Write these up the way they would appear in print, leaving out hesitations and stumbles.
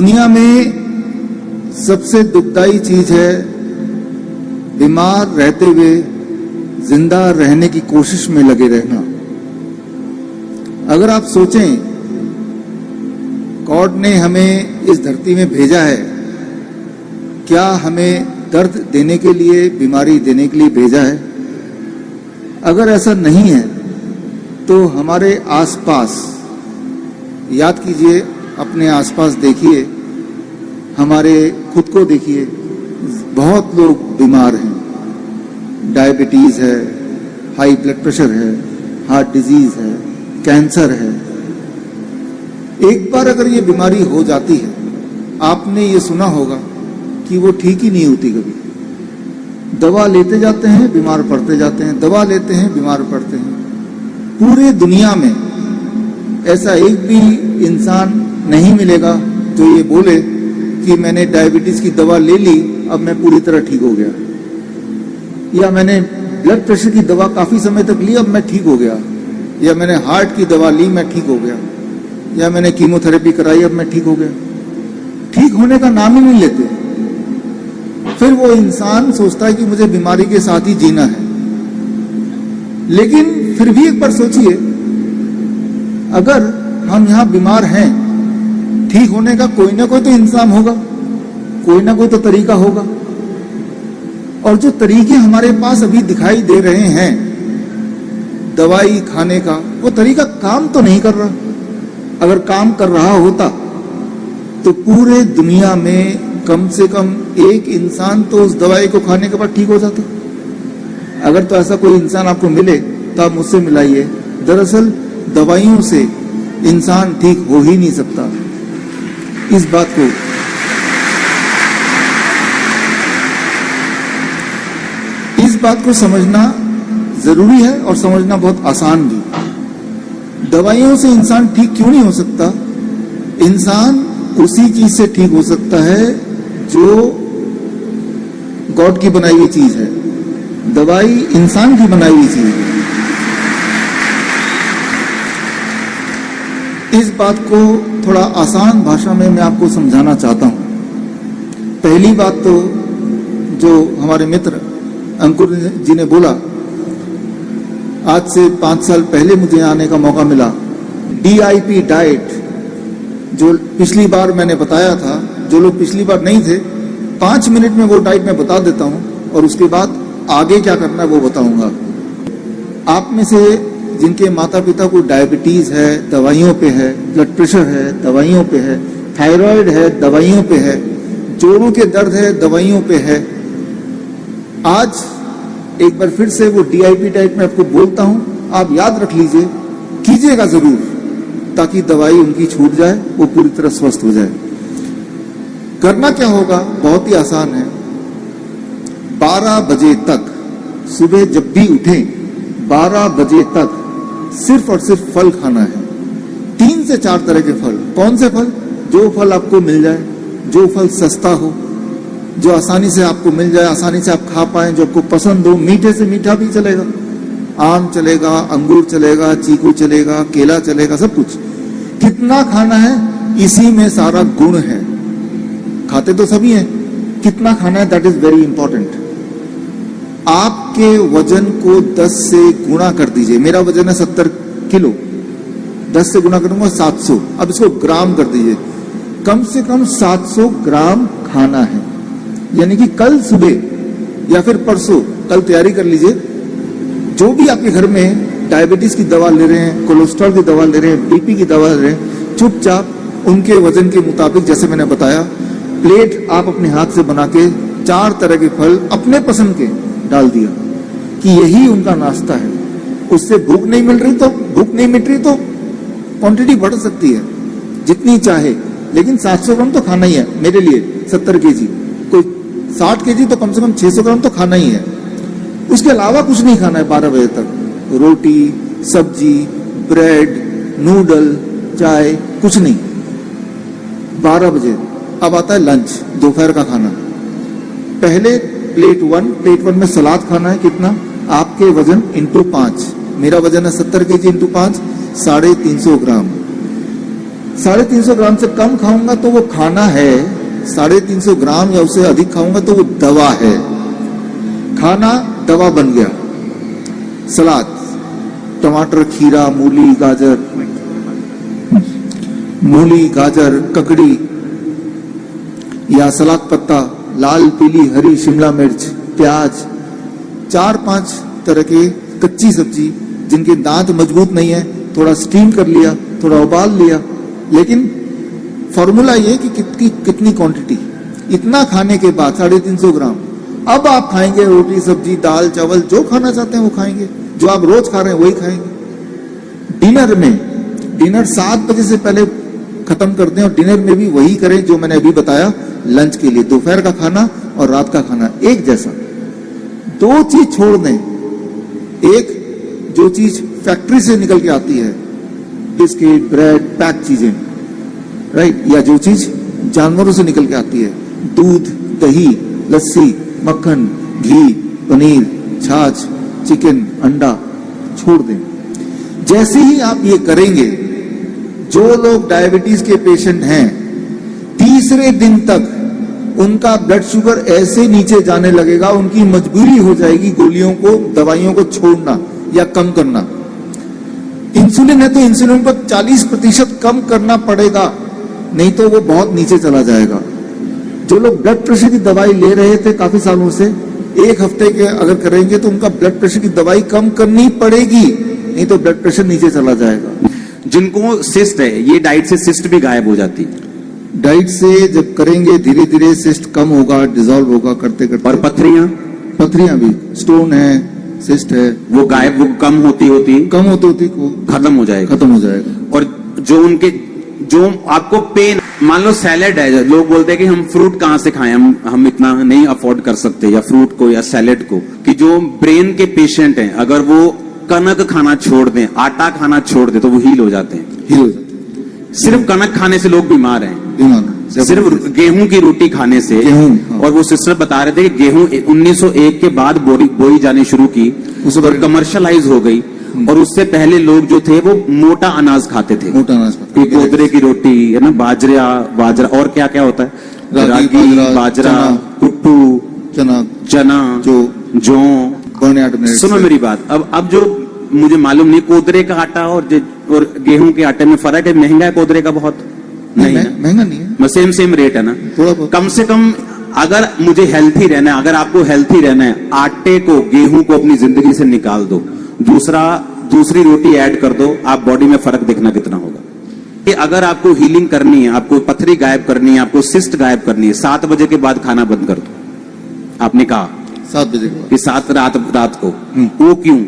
दुनिया में सबसे दुखदाई चीज है बीमार रहते हुए जिंदा रहने की कोशिश में लगे रहना। अगर आप सोचें, गॉड ने हमें इस धरती में भेजा है, क्या हमें दर्द देने के लिए, बीमारी देने के लिए भेजा है? अगर ऐसा नहीं है तो हमारे आसपास याद कीजिए, अपने आसपास देखिए, हमारे खुद को देखिए, बहुत लोग बीमार हैं। डायबिटीज है, हाई ब्लड प्रेशर है, हार्ट डिजीज है, कैंसर है। एक बार अगर ये बीमारी हो जाती है, आपने ये सुना होगा कि वो ठीक ही नहीं होती कभी। दवा लेते जाते हैं, बीमार पड़ते जाते हैं, दवा लेते हैं, बीमार पड़ते हैं। पूरे दुनिया में ऐसा एक भी इंसान नहीं मिलेगा जो ये बोले कि मैंने डायबिटीज की दवा ले ली, अब मैं पूरी तरह ठीक हो गया, या मैंने ब्लड प्रेशर की दवा काफी समय तक ली, अब मैं ठीक हो गया, या मैंने हार्ट की दवा ली, मैं ठीक हो गया, या मैंने कीमोथेरेपी कराई, अब मैं ठीक हो गया। ठीक होने का नाम ही नहीं लेते। फिर वो इंसान सोचता है कि मुझे बीमारी के साथ ही जीना है। लेकिन फिर भी एक बार सोचिए, अगर हम यहां बीमार हैं, ठीक होने का कोई ना कोई तो इंतजाम होगा, कोई ना कोई तो तरीका होगा। और जो तरीके हमारे पास अभी दिखाई दे रहे हैं दवाई खाने का, वो तरीका काम तो नहीं कर रहा। अगर काम कर रहा होता तो पूरे दुनिया में कम से कम एक इंसान तो उस दवाई को खाने के बाद ठीक हो जाता। अगर तो ऐसा कोई इंसान आपको मिले तो आप मुझसे मिलाइए। दरअसल दवाइयों से इंसान ठीक हो ही नहीं सकता। इस बात को समझना जरूरी है और समझना बहुत आसान भी। दवाइयों से इंसान ठीक क्यों नहीं हो सकता? इंसान उसी चीज से ठीक हो सकता है जो गॉड की बनाई हुई चीज है। दवाई इंसान की बनाई हुई चीज है। इस बात को थोड़ा आसान भाषा में मैं आपको समझाना चाहता हूं। पहली बात तो जो हमारे मित्र अंकुर जी ने बोला, आज से 5 साल पहले मुझे आने का मौका मिला। DIP डाइट, जो पिछली बार मैंने बताया था, जो लोग पिछली बार नहीं थे, 5 मिनट में वो डाइट मैं बता देता हूं और उसके बाद आगे क्या करना है वो बताऊंगा। आप में से जिनके माता पिता को डायबिटीज है, दवाइयों पे है, ब्लड प्रेशर है, दवाइयों पे है, थायराइड है, दवाइयों पे है, जोड़ों के दर्द है, दवाइयों पे है, आज एक बार फिर से वो DIP डाइट में आपको बोलता हूं, आप याद रख लीजिए, कीजिएगा जरूर, ताकि दवाई उनकी छूट जाए, वो पूरी तरह स्वस्थ हो जाए। करना क्या होगा? बहुत ही आसान है। 12 बजे तक, सुबह जब भी उठें, 12 बजे तक सिर्फ और सिर्फ फल खाना है। 3 से 4 तरह के फल। कौन से फल? जो फल आपको मिल जाए, जो फल सस्ता हो, जो आसानी से आपको मिल जाए, आसानी से आप खा पाए, जो आपको पसंद हो। मीठे से मीठा भी चलेगा, आम चलेगा, अंगूर चलेगा, चीकू चलेगा, केला चलेगा, सब कुछ। कितना खाना है, इसी में सारा गुण है। खाते तो सभी हैं, कितना खाना है, दैट इज वेरी इंपॉर्टेंट। आपके वजन को 10 से गुणा कर दीजिए। मेरा वजन है 70 किलो, 10 से गुणा करूंगा 700। अब इसको ग्राम कर दीजिए। कम से कम 700 ग्राम खाना है। यानी कि कल सुबह या फिर परसों, कल तैयारी कर लीजिए। जो भी आपके घर में डायबिटीज की दवा ले रहे हैं, कोलेस्ट्रॉल की दवा ले रहे हैं, BP की दवा ले रहे हैं, चुपचाप उनके वजन के मुताबिक, जैसे मैंने बताया, प्लेट आप अपने हाथ से बना के 4 तरह के फल अपने पसंद के डाल दिया कि यही उनका नाश्ता है। उससे भूख नहीं मिट रही तो क्वांटिटी बढ़ सकती है जितनी चाहे, लेकिन 700 ग्राम तो खाना ही है। मेरे लिए 70 kg, कोई 60 kg तो कम से कम 600 ग्राम तो खाना ही है। उसके अलावा कुछ नहीं खाना है 12 बजे तक। रोटी, सब्जी, ब्रेड, नूडल, चाय, कुछ नहीं। 12 बजे अब आता है लंच, दोपहर का खाना। पहले प्लेट 1 में सलाद खाना है। कितना? आपके वजन इंटू 5। मेरा वजन है 70 kg इंटू 5, 350 ग्राम। 350 ग्राम से कम खाऊंगा तो वो खाना है, 350 ग्राम या उससे अधिक खाऊंगा तो वो दवा है। खाना दवा बन गया। सलाद, टमाटर, खीरा, मूली, गाजर, ककड़ी या सलाद पत्ता, लाल, पीली, हरी, शिमला मिर्च, प्याज, 4-5 तरह के कच्ची सब्जी जिनके दांत मजबूत नहीं है, थोड़ा स्टीम कर लिया, थोड़ा उबाल लिया। लेकिन फॉर्मूला ये कि कितनी क्वांटिटी, इतना खाने के बाद 350 ग्राम। अब आप खाएंगे रोटी, सब्जी, दाल, चावल, जो खाना चाहते हैं वो खाएंगे, जो आप रोज खा रहे हैं वही खाएंगे। डिनर 7 बजे से पहले खत्म कर दें, और डिनर में भी वही करें जो मैंने अभी बताया। लंच के लिए दोपहर का खाना और रात का खाना एक जैसा। 2 चीज छोड़ दें, एक जो चीज फैक्ट्री से निकल के आती है, बिस्किट, ब्रेड, पैक चीजें, राइट, या जो चीज जानवरों से निकल के आती है, दूध, दही, लस्सी, मक्खन, घी, पनीर, छाछ, चिकन, अंडा, छोड़ दें। जैसे ही आप ये करेंगे, जो लोग डायबिटीज के पेशेंट हैं, तीसरे दिन तक उनका ब्लड शुगर ऐसे नीचे जाने लगेगा, उनकी मजबूरी हो जाएगी गोलियों को, दवाइयों को छोड़ना या कम करना। इंसुलिन है तो इंसुलिन को 40% कम करना पड़ेगा, नहीं तो वो बहुत नीचे चला जाएगा। जो लोग ब्लड प्रेशर की दवाई ले रहे थे काफी सालों से, 1 हफ्ते के अगर करेंगे तो उनका ब्लड प्रेशर की दवाई कम करनी पड़ेगी, नहीं तो ब्लड प्रेशर नीचे चला जाएगा। जिनको सिस्ट है, ये डाइट से सिस्ट भी गायब हो जाती है। डाइट से जब करेंगे धीरे धीरे सिस्ट कम होगा, डिसॉल्व होगा करते करते। और पथरियां भी, स्टोन है, सिस्ट है, वो गायब, वो कम होती खत्म हो जाएगा। और जो आपको पेन, मान लो सैलेड है, लोग बोलते हैं कि हम फ्रूट कहां से खाएं, हम इतना नहीं अफोर्ड कर सकते, या फ्रूट को या सैलेड को, कि जो ब्रेन के पेशेंट हैं, अगर वो कनक खाना छोड़ दें, आटा खाना छोड़ दें, तो वो हील हो जाते हैं। सिर्फ कनक खाने से लोग बीमार हैं, सिर्फ गेहूं की रोटी खाने से। और वो सिस्टर बता रहे थे कि गेहूं 1901 के बाद बोई जानी शुरू की, उस पर कमर्शलाइज हो गई, और उससे पहले लोग जो थे वो मोटा अनाज खाते थे, कोदरे की रोटी है ना, बाजरा और क्या क्या होता है, रागी, बाजरा, कुट्टू, चना, जौ। सुनो मेरी बात, अब जो मुझे मालूम नहीं, कोदरे का आटा और गेहूं के आटे में फर्क है? महंगा है कोदरे का बहुत? नहीं, महंगा नहीं है, सेम रेट है ना। कम से कम अगर मुझे हेल्थी रहना है, अगर आपको हेल्थी रहना है, आटे को, गेहूं को अपनी जिंदगी से निकाल दो, दूसरी रोटी ऐड कर दो, आप बॉडी में फर्क देखना कितना होगा। कि अगर आपको हीलिंग करनी है, आपको पथरी गायब करनी है, आपको सिस्ट गायब करनी है, 7 बजे के बाद खाना बंद कर दो। आपने कहा 7 बजे के बाद कि 7 रात को, वो क्यों?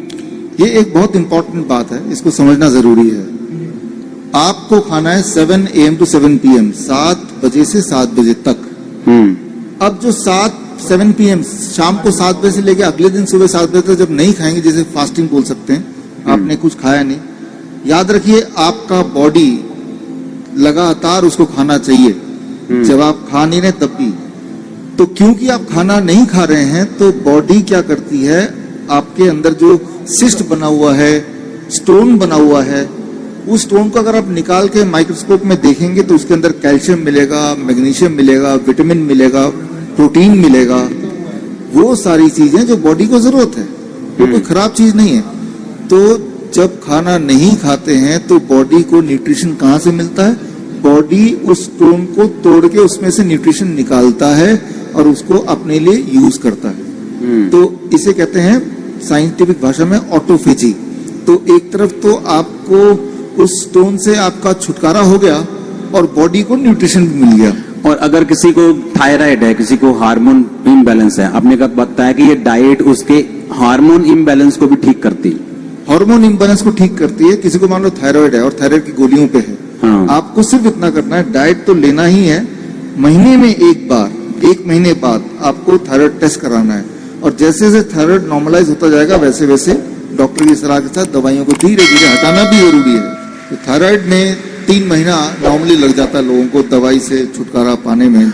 ये एक बहुत इंपॉर्टेंट बात है, इसको समझना जरूरी है। आपको खाना है 7 AM to 7 PM, 7 बजे से 7 बजे तक। अब जो 7 PM शाम को 7 बजे से लेके अगले दिन सुबह 7 बजे तक जब नहीं खाएंगे, जैसे फास्टिंग बोल सकते हैं, आपने कुछ खाया नहीं, याद रखिए आपका बॉडी लगातार उसको खाना चाहिए। जब आप खा नहीं रहे तब भी, तो क्योंकि आप खाना नहीं खा रहे हैं, तो बॉडी क्या करती है, आपके अंदर जो सिस्ट बना हुआ है, स्टोन बना हुआ है, उस स्टोन को अगर आप निकाल के माइक्रोस्कोप में देखेंगे तो उसके अंदर कैल्शियम मिलेगा, मैग्नीशियम मिलेगा, विटामिन मिलेगा, प्रोटीन मिलेगा, वो सारी चीजें जो बॉडी को जरूरत है, वो कोई खराब चीज नहीं है। तो जब खाना नहीं खाते हैं तो बॉडी को न्यूट्रिशन कहाँ से मिलता है? बॉडी उस स्टोन को तोड़ के उसमें से न्यूट्रिशन निकालता है और उसको अपने लिए यूज करता है। तो इसे कहते हैं साइंटिफिक भाषा में ऑटोफेजी। तो एक तरफ तो आपको उस स्टोन से आपका छुटकारा हो गया और बॉडी को न्यूट्रिशन भी मिल गया। और अगर किसी को थायराइड है, किसी को हार्मोन इम्बैलेंस है, आपने कब बताया कि ये डाइट उसके हार्मोन इम्बैलेंस को भी ठीक करती है? हार्मोन इम्बैलेंस को ठीक करती है। किसी को मान लो थायराइड है और थायराइड की गोलियों पे है, आपको सिर्फ इतना करना है, डाइट तो लेना ही है, महीने में एक बार, 1 महीने बाद आपको थायराइड टेस्ट कराना है, और जैसे जैसे थायराइड नॉर्मलाइज होता जाएगा वैसे वैसे डॉक्टर की सलाह के साथ दवाइयों को धीरे धीरे हटाना भी जरूरी है। तो थायराइड में 3 महीना नॉर्मली लग जाता है लोगों को दवाई से छुटकारा पाने में।